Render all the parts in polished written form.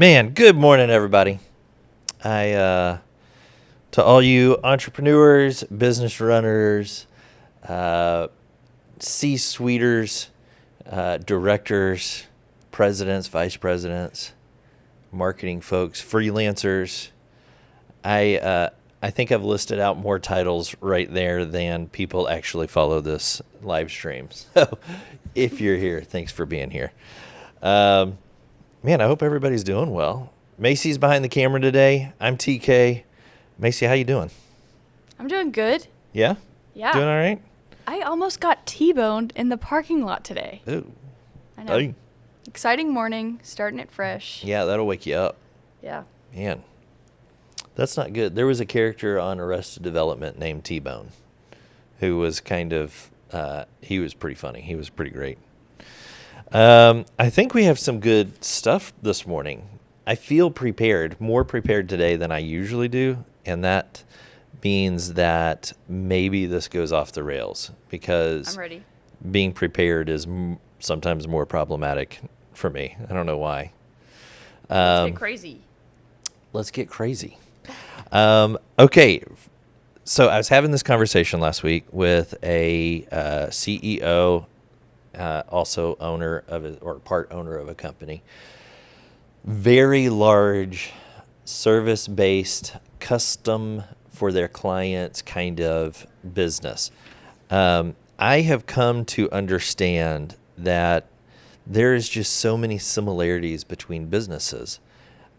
Man, good morning, everybody. To all you entrepreneurs, business runners, uh, C-suiters, directors, presidents, vice presidents, marketing folks, freelancers. I think I've listed out more titles right there than people actually follow this live stream. So if you're here, thanks for being here. Um, Man, I hope everybody's doing well. Macy's behind the camera today. I'm TK. Macy, how you doing? I'm doing good. Yeah? Yeah. Doing all right? I almost got T-boned in the parking lot today. Ooh. I know. Hey. Exciting morning, starting it fresh. Yeah, that'll wake you up. Yeah. Man, that's not good. There was a character on Arrested Development named T-Bone who was he was pretty funny. He was pretty great. I think we have some good stuff this morning. I feel prepared, more prepared today than I usually do, and that means that maybe this goes off the rails because I'm ready. being prepared is sometimes more problematic for me. I don't know why. Let's get crazy. Let's get crazy. Okay, so I was having this conversation last week with a CEO, also owner of part owner of a company. Very large, service-based, custom for their clients kind of business. I have come to understand that there is just so many similarities between businesses.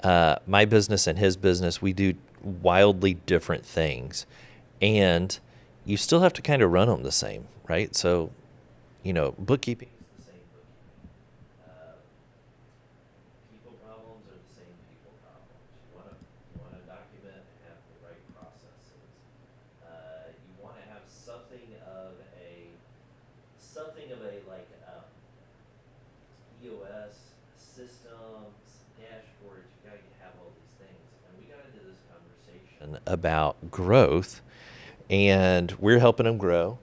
My business and his business, we do wildly different things, and you still have to kind of run them the same, right? So, bookkeeping is the same bookkeeping. People problems are the same people problems. You want to document and have the right processes. You want to have something of a like EOS systems, dashboards. You got to have all these things. And we got into this conversation about growth, and we're helping them grow.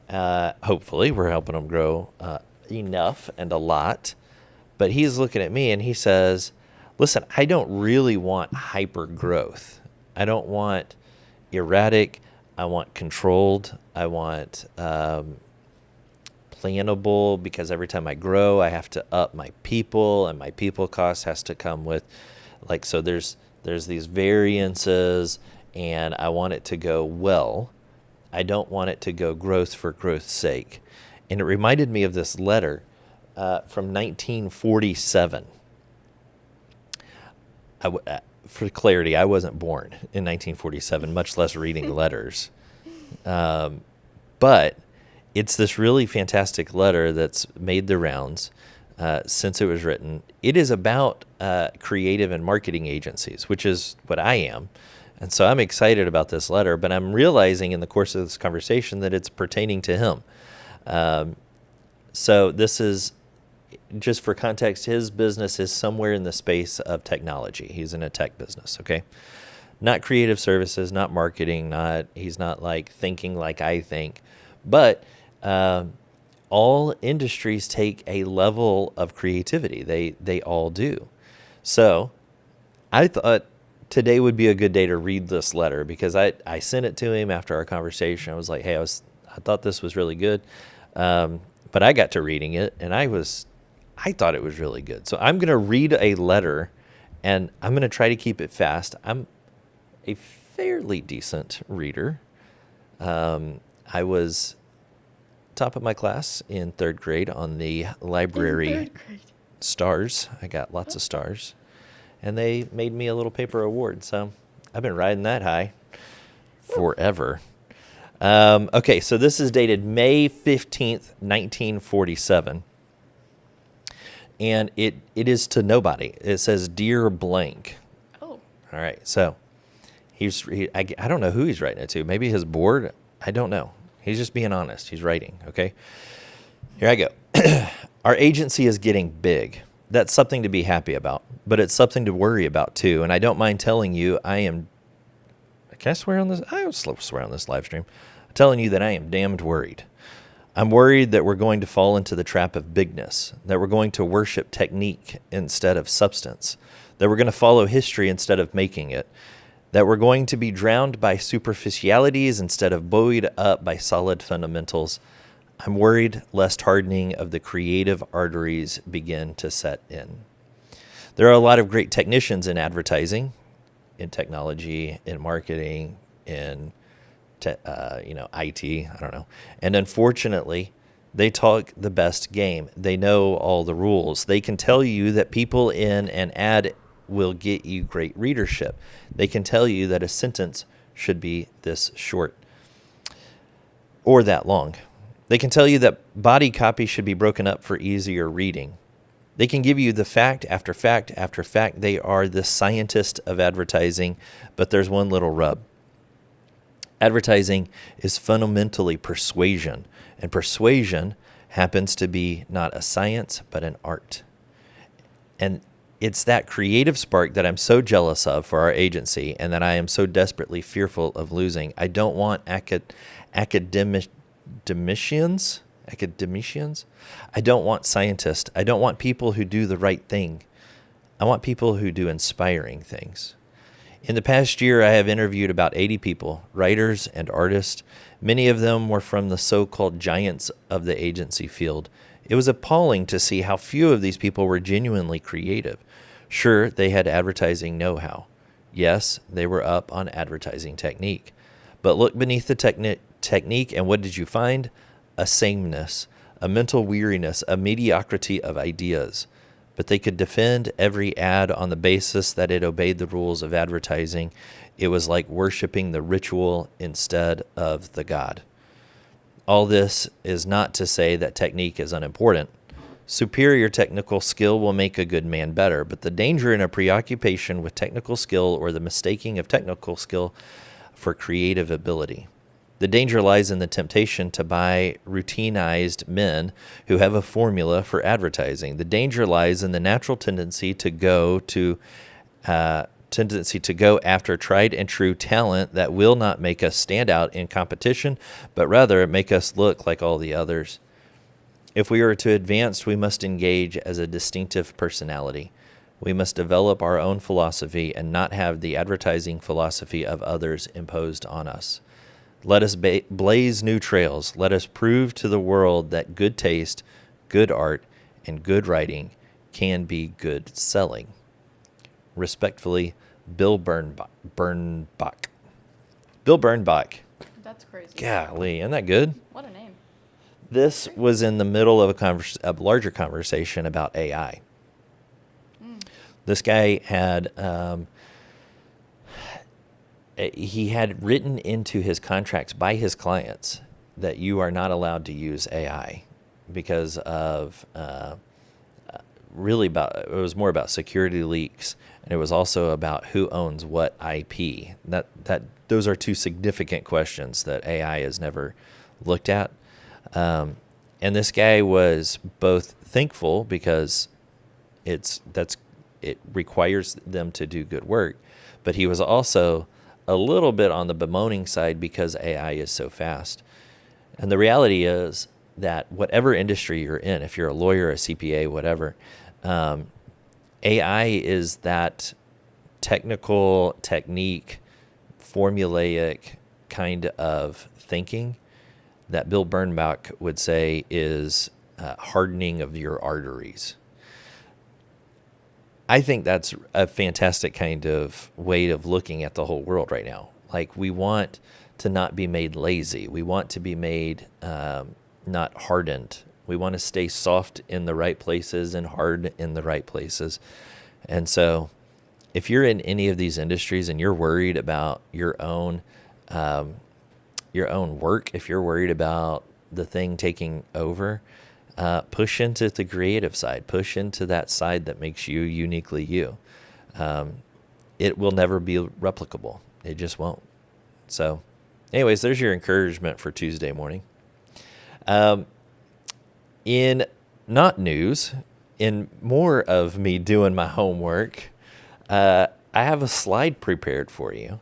Hopefully, we're helping them grow enough and a lot. But he's looking at me and he says, listen, I don't really want hyper growth. I don't want erratic. I want controlled. I want plannable, because every time I grow, I have to up my people, and my people cost has to come with, so there's these variances, and I want it to go well. I don't want it to go growth for growth's sake. And it reminded me of this letter from 1947. For clarity, I wasn't born in 1947, much less reading letters. But it's this really fantastic letter that's made the rounds since it was written. It is about creative and marketing agencies, which is what I am. And so I'm excited about this letter, but I'm realizing in the course of this conversation that it's pertaining to him. So this is, just for context, his business is somewhere in the space of technology. He's in a tech business, okay? Not creative services, not marketing, he's not like thinking like I think. But all industries take a level of creativity. They all do. So I thought today would be a good day to read this letter, because I sent it to him after our conversation. I was like, hey, I thought this was really good. But I got to reading it, and I thought it was really good. So I'm going to read a letter, and I'm going to try to keep it fast. I'm a fairly decent reader. I was top of my class in third grade on the library stars. I got lots of stars. And they made me a little paper award. So I've been riding that high forever. Okay, so this is dated May 15th, 1947. And it is to nobody. It says, Dear Blank. Oh. All right, so I don't know who he's writing it to. Maybe his board. I don't know. He's just being honest. He's writing, okay? Here I go. Our agency is getting big. That's something to be happy about, but it's something to worry about too. And I don't mind telling you, can I swear on this? I don't swear on this live stream. I'm telling you that I am damned worried. I'm worried that we're going to fall into the trap of bigness, that we're going to worship technique instead of substance, that we're going to follow history instead of making it, that we're going to be drowned by superficialities instead of buoyed up by solid fundamentals. I'm worried lest hardening of the creative arteries begin to set in. There are a lot of great technicians in advertising, in technology, in marketing, in IT, I don't know. And unfortunately, they talk the best game. They know all the rules. They can tell you that people in an ad will get you great readership. They can tell you that a sentence should be this short or that long. They can tell you that body copy should be broken up for easier reading. They can give you the fact after fact after fact. They are the scientist of advertising, but there's one little rub. Advertising is fundamentally persuasion, and persuasion happens to be not a science, but an art. And it's that creative spark that I'm so jealous of for our agency and that I am so desperately fearful of losing. I don't want academicians. I don't want scientists. I don't want people who do the right thing. I want people who do inspiring things. In the past year, I have interviewed about 80 people, writers and artists. Many of them were from the so-called giants of the agency field. It was appalling to see how few of these people were genuinely creative. Sure, they had advertising know-how. Yes, they were up on advertising technique. But look beneath the technique, and what did you find? A sameness, a mental weariness, a mediocrity of ideas. But they could defend every ad on the basis that it obeyed the rules of advertising. It was like worshiping the ritual instead of the God. All this is not to say that technique is unimportant. Superior technical skill will make a good man better, but the danger in a preoccupation with technical skill or the mistaking of technical skill for creative ability. The danger lies in the temptation to buy routinized men who have a formula for advertising. The danger lies in the natural tendency to go after tried and true talent that will not make us stand out in competition, but rather make us look like all the others. If we are to advance, we must engage as a distinctive personality. We must develop our own philosophy and not have the advertising philosophy of others imposed on us. Let us blaze new trails. Let us prove to the world that good taste, good art, and good writing can be good selling. Respectfully, Bill Bernbach. Bill Bernbach. That's crazy. Golly, isn't that good? What a name. This was in the middle of a larger conversation about AI. This guy had he had written into his contracts by his clients that you are not allowed to use AI because of it was more about security leaks, and it was also about who owns what IP. Those are two significant questions that AI has never looked at. And this guy was both thankful because it requires them to do good work, but he was also a little bit on the bemoaning side because AI is so fast. And the reality is that whatever industry you're in, if you're a lawyer, a CPA, whatever, AI is that technical technique, formulaic kind of thinking that Bill Bernbach would say is hardening of your arteries. I think that's a fantastic kind of way of looking at the whole world right now. Like, we want to not be made lazy. We want to be made not hardened. We want to stay soft in the right places and hard in the right places. And so if you're in any of these industries and you're worried about your own work, if you're worried about the thing taking over, push into the creative side. Push into that side that makes you uniquely you. It will never be replicable. It just won't. So, anyways, there's your encouragement for Tuesday morning. In not news, in more of me doing my homework, I have a slide prepared for you.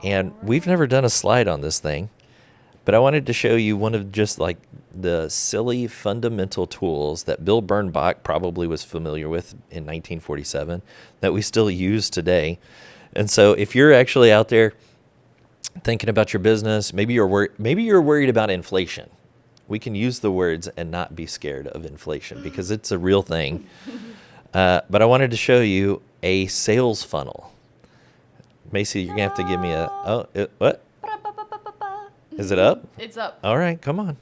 And we've never done a slide on this thing, But I wanted to show you one of just like the silly fundamental tools that Bill Bernbach probably was familiar with in 1947 that we still use today. And so if you're actually out there thinking about your business, maybe you're worried about inflation. We can use the words and not be scared of inflation because it's a real thing. But I wanted to show you a sales funnel. Macy, you're going to have to give me what? Is it up? It's up. All right, come on.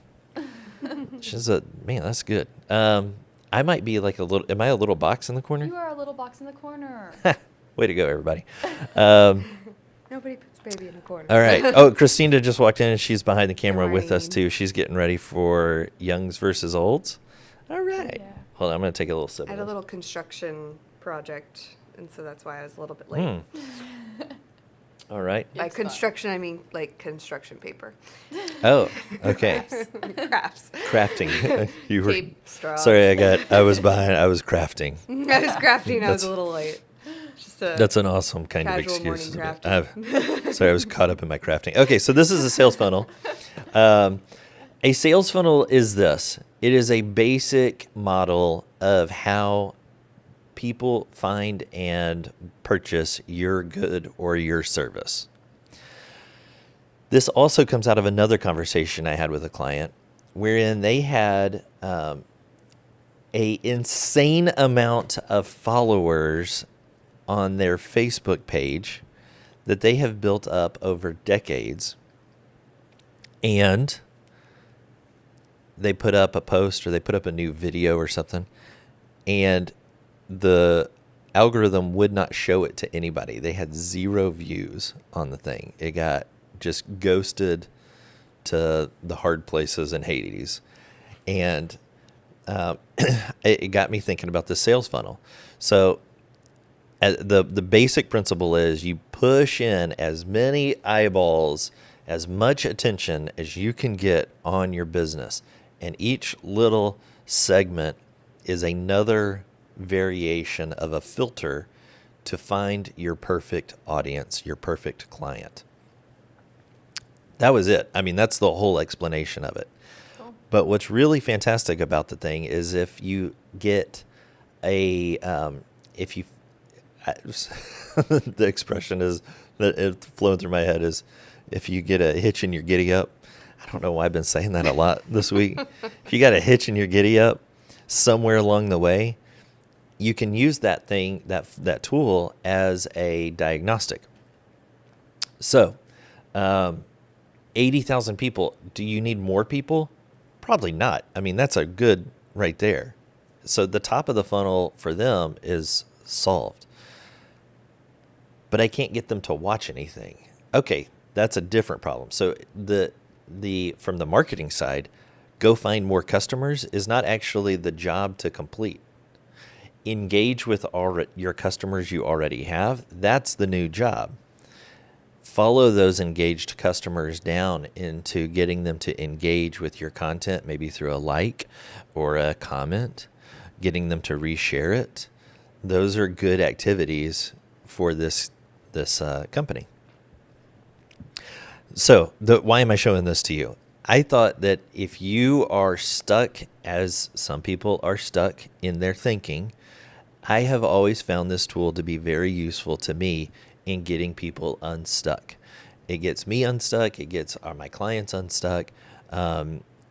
Man, that's good. I might be like am I a little box in the corner? You are a little box in the corner. Way to go, everybody. Nobody puts baby in the corner. All right. Oh, Christina just walked in and she's behind the camera Good with us morning. too. She's getting ready for Youngs versus Olds. All right. Yeah. Hold on, I'm going to take a little sip I of had a this. little construction project, and so that's why I was a little bit late. All right. By It's fine. construction, I mean like construction paper. Oh, okay. Crafts. Crafting. You were Tape, straws. sorry. I was behind. I was crafting. I was crafting. I was That's- a little late. Just a That's an awesome kind of casual excuse. morning isn't it? crafting. Sorry, I was caught up in my crafting. Okay, so this is a sales funnel. A sales funnel is this. It is a basic model of how people find and purchase your good or your service. This also comes out of another conversation I had with a client wherein they had a insane amount of followers on their Facebook page that they have built up over decades. And they put up a post or they put up a new video or something, and the algorithm would not show it to anybody. They had 0 views on the thing. It got just ghosted to the hard places in Hades. And it got me thinking about the sales funnel. So the basic principle is you push in as many eyeballs, as much attention as you can get on your business. And each little segment is another variation of a filter to find your perfect audience, your perfect client. That was it. I mean, that's the whole explanation of it. Cool. But what's really fantastic about the thing is if you get the expression is that it flowing through my head is if you get a hitch in your giddy up. I don't know why I've been saying that a lot this week. If you got a hitch in your giddy up somewhere along the way, you can use that tool as a diagnostic. So, 80,000 people. Do you need more people? Probably not. I mean, that's a good right there. So the top of the funnel for them is solved. But I can't get them to watch anything. Okay, that's a different problem. So from the marketing side, go find more customers is not actually the job to complete. Engage with your customers you already have. That's the new job. Follow those engaged customers down into getting them to engage with your content, maybe through a like or a comment, getting them to reshare it. Those are good activities for this company. So why am I showing this to you? I thought that if you are stuck, as some people are stuck in their thinking, I have always found this tool to be very useful to me in getting people unstuck. It gets me unstuck. It gets my clients unstuck.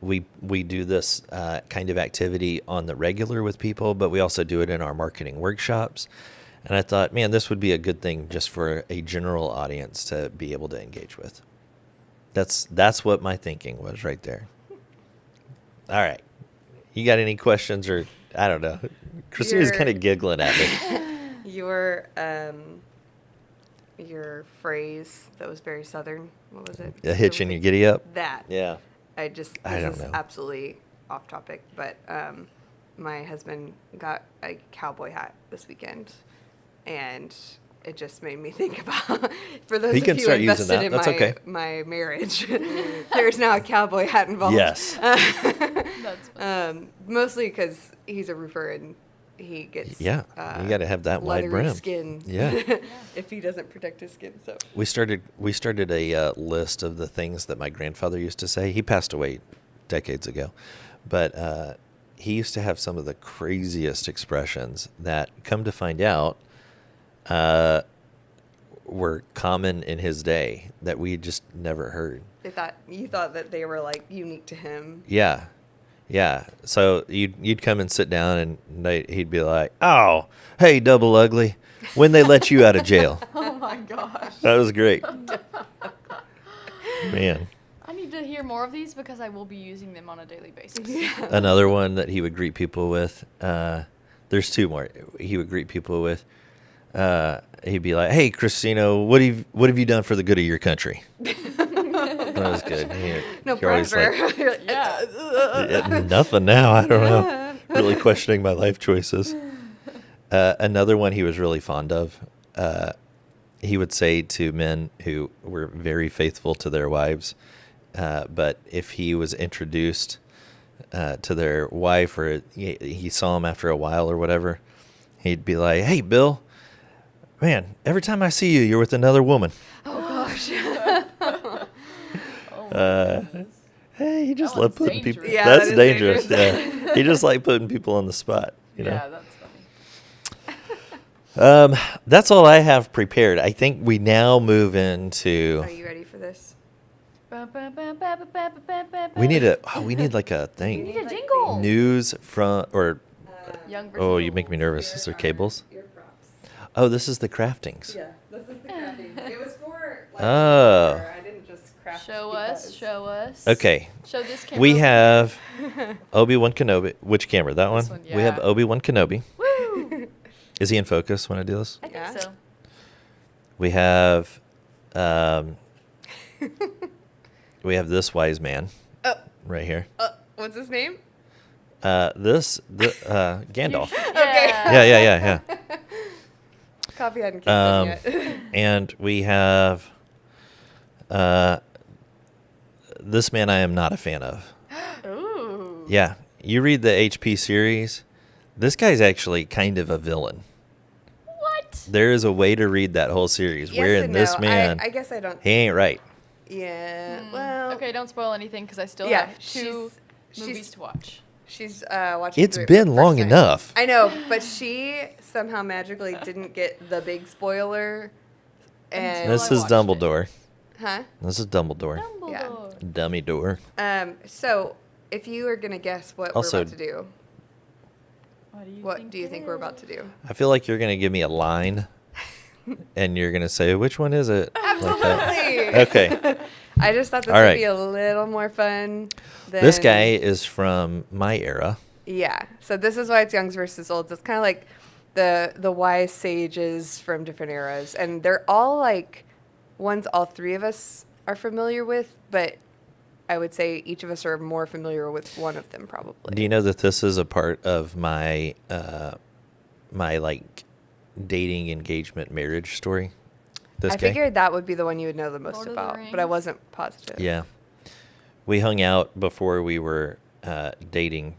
We do this kind of activity on the regular with people, but we also do it in our marketing workshops. And I thought, man, this would be a good thing just for a general audience to be able to engage with. That's what my thinking was right there. All right. You got any questions or I don't know. Christina's kind of giggling at me. Your phrase that was very Southern, what was it? A hitch in your giddy up? That. Yeah. I don't is know. absolutely off topic, but my husband got a cowboy hat this weekend, and it just made me think about, for those He of can you start using invested that. in That's okay. my marriage, there's now a cowboy hat involved. Yes. That's funny. Mostly because he's a roofer, and he gets Yeah, you got to have that wide leathery brim. skin. Yeah. If he doesn't protect his skin, so We started a list of the things that my grandfather used to say. He passed away decades ago, but he used to have some of the craziest expressions that, come to find out, were common in his day that we just never heard. you thought that they were like unique to him. Yeah, yeah. So you'd come and sit down, and he'd be like, "Oh, hey, double ugly, when they let you out of jail?" Oh my gosh. That was great, man. I need to hear more of these because I will be using them on a daily basis. Another one that he would greet people with. There's two more. He would greet people with. He'd be like, "Hey, Christino, what have you done for the good of your country?" That was good. No you're always pressure. like, You're like, Yeah. nothing now. I don't know. Really questioning my life choices. Another one he was really fond of. He would say to men who were very faithful to their wives, but if he was introduced to their wife, or he saw him after a while or whatever, he'd be like, "Hey, Bill, man, every time I see you, you're with another woman." oh gosh. Hey, he just That loved one's putting people. dangerous. Yeah, That's that is dangerous. dangerous. Yeah, he just liked putting people on the spot. You know. Yeah, that's funny. That's all I have prepared. I think we now move into. Are you ready for this? We need like a We thing. need a jingle. News from or. Young versus Oh, you old. make me nervous. Is there cables? Ear props. Oh, this is the craftings. Yeah, this is the crafting. It was for. Oh. I didn't just craft. Show us. because- Show us. Okay. Show this camera. We have Obi-Wan Kenobi. Which camera? That one? This one, We have yeah. Obi-Wan Kenobi. Woo! Is he in focus when I do this? I think Yeah. so. We have we have this wise man right here. What's his name? Gandalf. Okay. Yeah. Coffee hadn't kicked in yet. And we have this man I am not a fan of. Ooh. Yeah. You read the HP series, this guy's actually kind of a villain. What? There is a way to read that whole series Yes wherein and this no. man, I guess I don't. he ain't right. Yeah. Well. Okay, don't spoil anything because I still Yeah, have two she's- movies to watch. She's watching. It's through it for been the long first time. enough. I know, but she somehow magically didn't get the big spoiler. And This I is watched Dumbledore. huh? This is Dumbledore. Dumbledore. Dummy door. So if you are gonna guess what Also- we're about to do, what do you it think we're is? about to do? I feel like you're going to give me a line and you're going to say, which one is it? Like that. Absolutely. Okay. I just thought this All would right. be a little more fun. Than, This guy is from my era. Yeah. So this is why it's youngs versus olds. It's kind of like the wise sages from different eras, and they're all like ones all three of us are familiar with, but I would say each of us are more familiar with one of them probably. Do you know that this is a part of my my like dating, engagement, marriage story? This I guy? figured that would be the one you would know the most Lord of the about, but I Rings? wasn't positive. Yeah. We hung out before we were dating,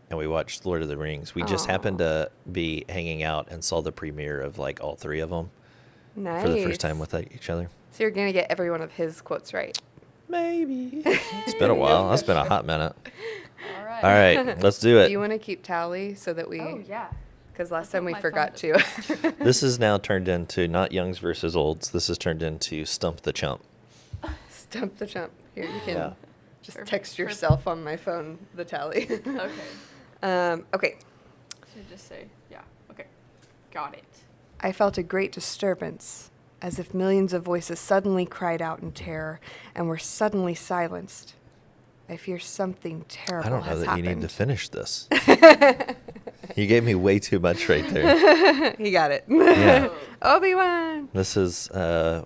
and we watched Lord of the Rings. We just happened to be hanging out and saw the premiere of like all three of them Nice. for the first time with each other. So you're gonna get every one of his quotes right. Maybe. It's been a while. It's been a hot minute. All right. All right, let's do Do it. you want to keep tally so that we? Oh yeah. Because last I'll time we put my forgot phone to. This is now turned into not youngs versus olds. This is turned into stump the chump. Stump the chump. Here, you can Yeah. just Perfect, text perfect. yourself on my phone the tally. Okay. Okay. So just say yeah. Okay. Got it. I felt a great disturbance, as if millions of voices suddenly cried out in terror and were suddenly silenced. I fear something terrible I don't know has that happened. you need to finish this. You gave me way too much right there. He got it. Yeah. Obi-Wan. This is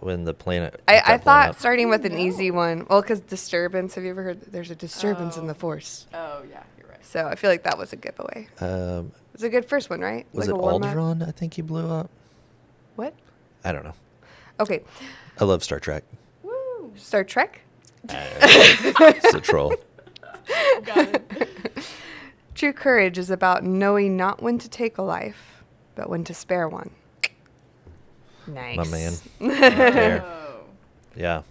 when the planet. I got blown thought up. starting with an No. easy one. Well, because disturbance. Have you ever heard there's a disturbance in the Force? Oh yeah, you're right. So I feel like that was a giveaway. It was a good first one, right? Was Like it a warm-up? Alderaan? I think he blew up. What? I don't know. Okay. I love Star Trek. Woo. Star Trek? It's a troll. Got it. True courage is about knowing not when to take a life, but when to spare one. Nice. My man. Right there. Oh. Yeah.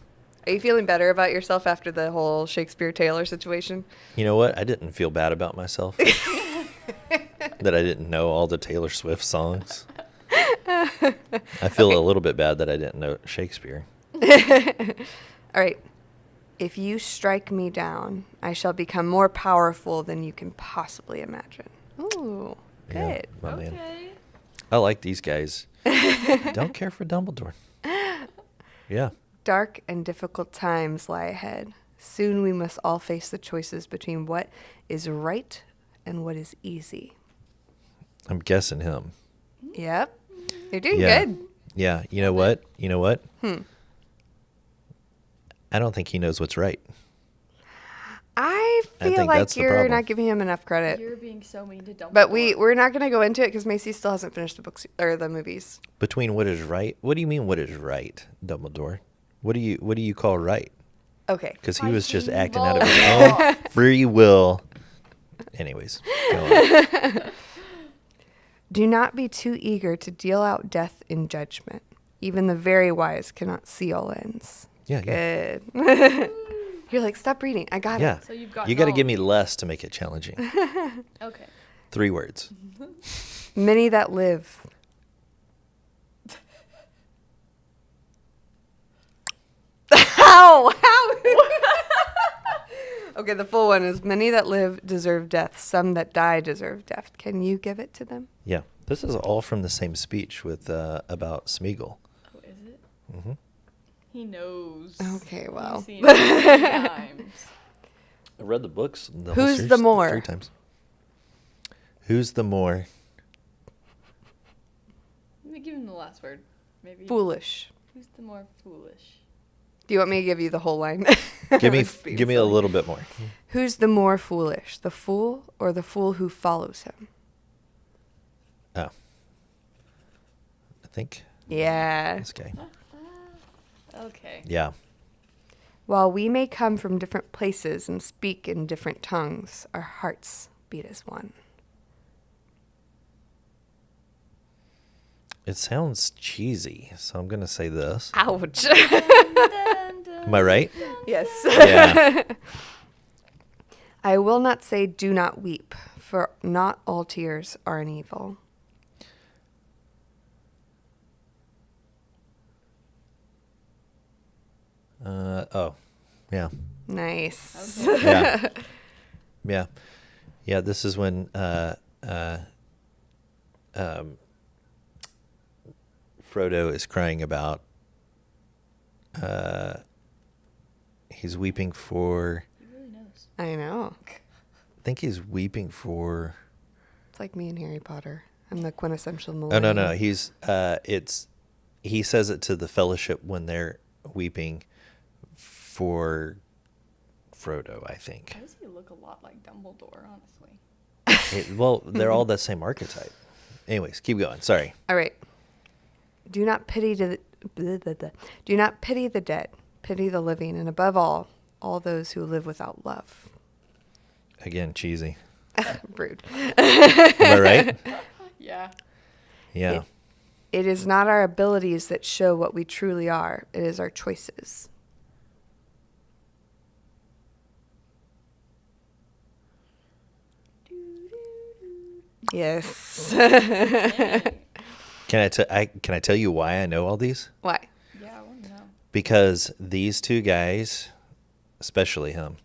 Are you feeling better about yourself after the whole Shakespeare Taylor situation? You know what? I didn't feel bad about myself that I didn't know all the Taylor Swift songs. I feel a little bit bad that I didn't know Shakespeare. All right. If you strike me down, I shall become more powerful than you can possibly imagine. Ooh, Yeah, good. my man. Okay. I like these guys. Don't care for Dumbledore. Yeah. Dark and difficult times lie ahead. Soon we must all face the choices between what is right and what is easy. I'm guessing him. Yep. You're doing Yeah. good. Yeah. You know what? You know what? I don't think he knows what's right. I feel think like that's the you're problem. not giving him enough credit. You're being so mean to Dumbledore. But we're not going to go into it because Macy still hasn't finished the books or the movies. Between what is right? What do you mean what is right, Dumbledore? What do you call right? Okay. Because he was just Fighting acting out of his own Voldemort. free will. Anyways, go on. Do not be too eager to deal out death in judgment. Even the very wise cannot see all ends. Yeah, yeah. Good. You're like, stop reading. I got Yeah. it. So you've got You got to all give of me these. less to make it challenging. Okay. 3 words. Many that live. How? Okay, the full one is many that live deserve death. Some that die deserve death. Can you give it to them? Yeah. This is all from the same speech with about Smeagol. Oh, is it? Hmm. He knows. Okay, You've well. seen it 3 times. I read the books. The Who's series the more? 3 times. Who's the more? Let me give him the last word. Maybe. Foolish. Who's the more foolish? Do you want me to give you the whole line? Give me It's being give me a silly. little bit more. Who's the more foolish, the fool or the fool who follows him? Oh. I think Yeah. this guy. Okay. Yeah. While we may come from different places and speak in different tongues, our hearts beat as one. It sounds cheesy, so I'm going to say this. Ouch. Am I right? Yes. Yeah. I will not say do not weep, for not all tears are an evil. Oh. Yeah. Nice. Okay. Yeah. Yeah. Yeah, this is when Frodo is crying about he's weeping for He really knows. I know. I think he's weeping for It's like me and Harry Potter. I'm the quintessential Oh millennial. no, he's he says it to the fellowship when they're weeping for Frodo, I think. Why does he look a lot like Dumbledore, honestly? Well, they're all the same archetype. Anyways, keep going. Sorry. All right. Do not pity Do not pity the dead. Pity the living, and above all those who live without love. Again, cheesy. Rude. Am I right? Yeah. Yeah. It is not our abilities that show what we truly are. It is our choices. Yes. Can I tell you why I know all these? Why? Yeah, I want to know. Because these 2 guys, especially him,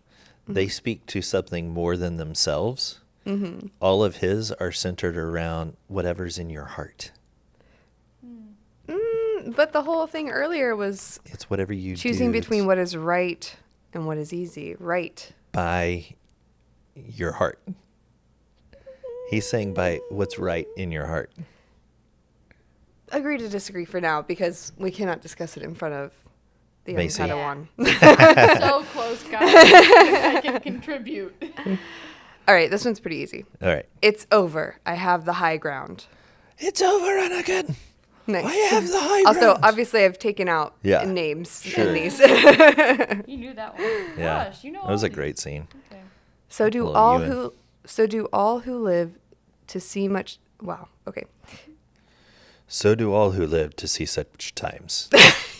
they speak to something more than themselves. Mm-hmm. All of his are centered around whatever's in your heart. But the whole thing earlier was It's whatever you choosing do between what is right and what is easy. Right. by your heart. He's saying by what's right in your heart. Agree to disagree for now because we cannot discuss it in front of the young Macy. Padawan. So close, guys. I can contribute. All right, this one's pretty easy. All right. It's over. I have the high ground. It's over, Anakin. Nice. I have the high Also, ground. obviously, I've taken out Yeah. names Sure. in these. You knew that one. Yeah. Gosh, you know That was all a great these. scene. Okay. So do Little all Ewan. who So do all who live to see much. Wow. Okay. So do all who live to see such times.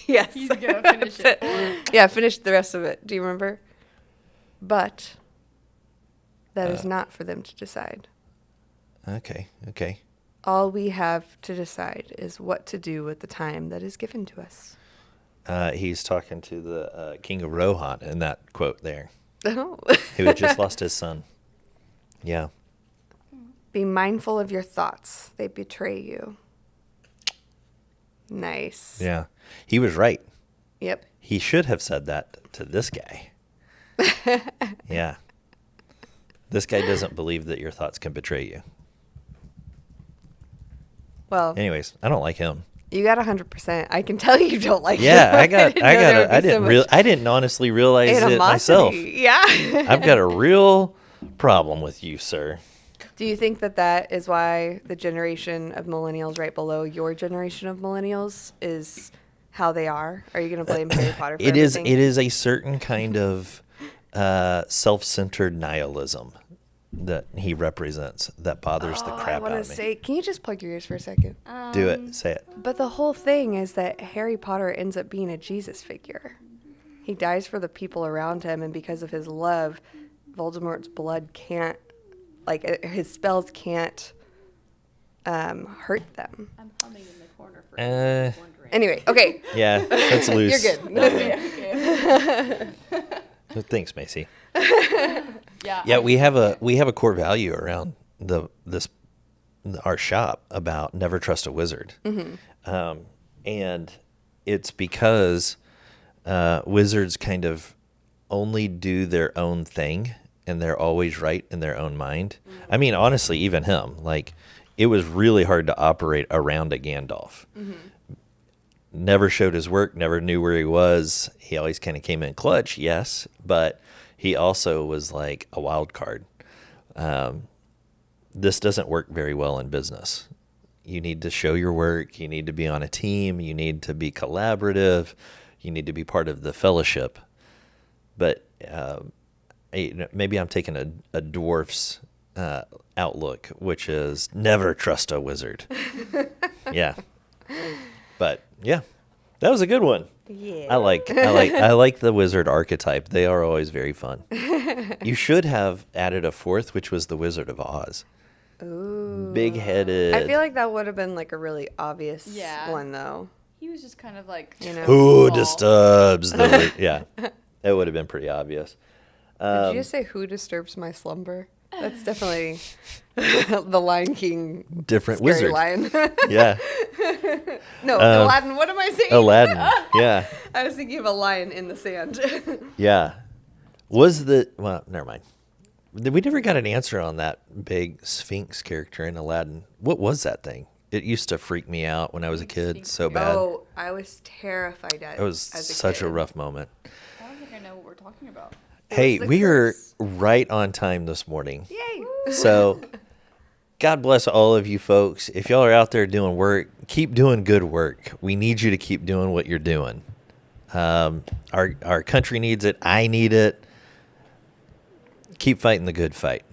Yes. He's gonna finish it. Yeah, finish the rest of it. Do you remember? But that is not for them to decide. Okay. All we have to decide is what to do with the time that is given to us. He's talking to the king of Rohan in that quote there, Oh. who had just lost his son. Yeah. Be mindful of your thoughts. They betray you. Nice. Yeah. He was right. Yep. He should have said that to this guy. Yeah. This guy doesn't believe that your thoughts can betray you. Well, Anyways, I don't like him. you got 100%. I can tell you don't like Yeah, him. I didn't honestly realize it myself. Yeah. I've got a real problem with you, sir. Do you think that that is why the generation of millennials right below your generation of millennials is how they are? Are you going to blame Harry Potter for everything? It is a certain kind of self-centered nihilism that he represents that bothers the I crap want out to of me. say, can you just plug your ears for a second? Do it. Say it. But the whole thing is that Harry Potter ends up being a Jesus figure. He dies for the people around him, and because of his love, Voldemort's blood can't, his spells can't hurt them. I'm humming in the corner for Uh, anyone wondering. Anyway, okay. Yeah, that's loose. You're good. Okay. Thanks, Macy. Yeah. Yeah, we have a core value around our shop about never trust a wizard, and it's because wizards kind of only do their own thing, and they're always right in their own mind. I mean, honestly, even him, it was really hard to operate around a Gandalf. Never showed his work, never knew where he was. He always kind of came in clutch, yes, but he also was like a wild card. This doesn't work very well in business. You need to show your work. You need to be on a team. You need to be collaborative. You need to be part of the fellowship. But maybe I'm taking a dwarf's outlook, which is never trust a wizard. Yeah. But yeah, that was a good one. Yeah. I like the wizard archetype. They are always very fun. You should have added a fourth, which was the Wizard of Oz. Ooh. Big-headed. I feel like that would have been a really obvious Yeah. one, though. He was just kind of like, You know? Who Cool. disturbs the? Yeah, that would have been pretty obvious. Did you just say "Who disturbs my slumber"? That's definitely the Lion King Different scary wizard. lion. Yeah, No, Aladdin. What am I saying? Aladdin. Yeah, I was thinking of a lion in the sand. yeah. Never mind. We never got an answer on that big Sphinx character in Aladdin. What was that thing? It used to freak me out when I was a Big kid Sphinx so bad. Oh, I was terrified at It was such a kid. rough moment. I don't think I know what we're talking about. Hey, the we are curse. right on time this morning. Yay! So, God bless all of you folks. If y'all are out there doing work, keep doing good work. We need you to keep doing what you're doing. Our country needs it. I need it. Keep fighting the good fight.